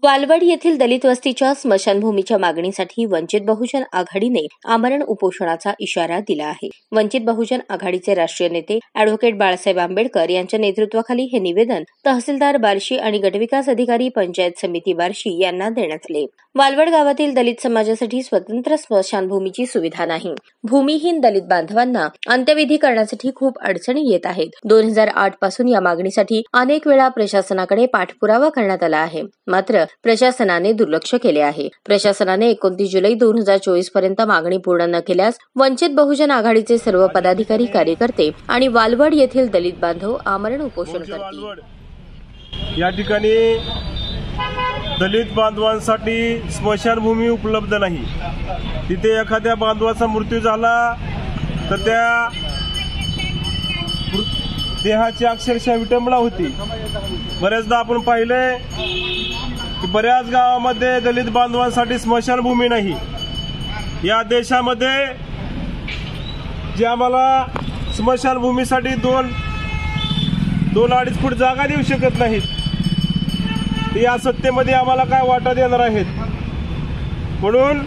वालवड येथील दलित वस्तीच्या स्मशानभूमीच्या मागणीसाठी वंचित बहुजन आघाडीने आमरण उपोषणाचा इशारा दिला आहे। वंचित बहुजन आघाडीचे राष्ट्रीय नेते अॅडव्होकेट बाळासाहेब आंबेडकर यांच्या नेतृत्वाखाली हे निवेदन तहसीलदार बार्शी आणि गटविकास अधिकारी पंचायत समिती बार्शी यांना देण्यात आले। वालवड गावातील दलित समाजासाठी स्वतंत्र स्मशानभूमीची सुविधा नाही। भूमिहीन दलित बांधवांना अंत्यविधी करण्यासाठी खूप अडचणी येत आहेत। 2008 पासून या मागणीसाठी अनेक वेळा प्रशासनाकडे पाठपुरावा करण्यात आला आहे, मात्र प्रशासनाने दुर्लक्ष केले आहे। प्रशासनाने 29 जुलै 2024 पर्यंत मागणी पूर्ण न केल्यास वंचित बहुजन आघाडीचे सर्व पदाधिकारी, कार्यकर्ते आणि वालवड येथील दलित बांधव आमरण उपोषण करतील। या ठिकाणी दलित बांधवांसाठी स्मशानभूमी उपलब्ध नाही। तिथे एखाद्या बांधवाचा मृत्यू झाला तर त्या देहाची अक्षरशः विटंबना होती। बरेचदा आपण पाहिले की बऱ्याच गावामध्ये दलित बांधवांसाठी स्मशानभूमी नाही। या देशामध्ये जे आम्हाला स्मशानभूमीसाठी दोन अडीच फूट जागा देऊ शकत नाहीत, या सत्तेमध्ये आम्हाला काय वाटा देणार आहेत। म्हणून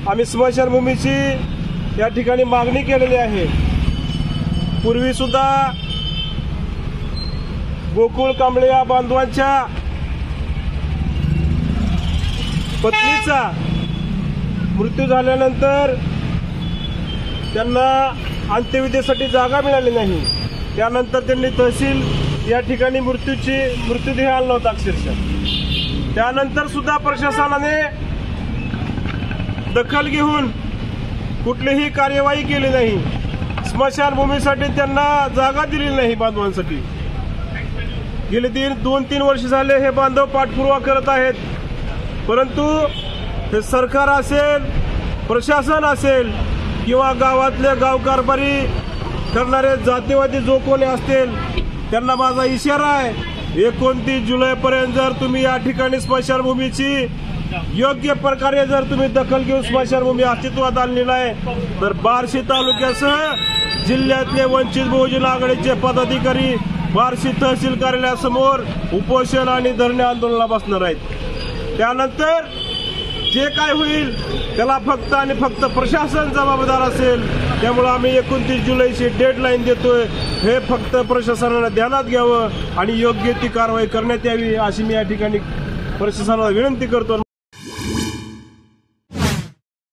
आम्ही स्मशानभूमीची या ठिकाणी मागणी केलेली आहे। पूर्वी सुद्धा गोकुळ कांबळे या बांधवांच्या पत्नीचा मृत्यू झाल्यानंतर त्यांना अंत्यविधीसाठी जागा मिळाली नाही। त्यानंतर त्यांनी तहसील या ठिकाणी मृत्यूदेह आणला होता अक्षरशः। त्यानंतर सुद्धा प्रशासनाने दखल घेऊन कुठलीही कार्यवाही केली नाही। स्मशानभूमीसाठी त्यांना जागा दिली नाही बांधवांसाठी। गेले 2-3 वर्ष झाले हे बांधव पाठपुरावा करत आहेत, परंतु हे सरकार असेल, प्रशासन असेल किंवा गावातले गावकारभारी करणारे जातीवादी जो कोणी असतील त्यांना माझा इशारा आहे, 29 जुलैपर्यंत जर तुम्ही या ठिकाणी स्मशानभूमीची योग्य प्रकारे जर तुम्ही दखल घेऊन स्मशानभूमी अस्तित्वात आणली नाही तर बार्शी तालुक्यासह जिल्ह्यातले वंचित बहुजन आघाडीचे पदाधिकारी बार्शी तहसील कार्यालयासमोर उपोषण आणि धरणे आंदोलनाला बसणार आहेत। त्यानंतर जे काय होईल त्याला फक्त आणि फक्त प्रशासन जबाबदार असेल। त्यामुळे आम्ही 29 जुलैची डेडलाईन देतोय, हे फक्त प्रशासनाने ध्यानात घ्यावं आणि योग्य ती कारवाई करण्यात यावी अशी मी या ठिकाणी प्रशासनाला विनंती करतो।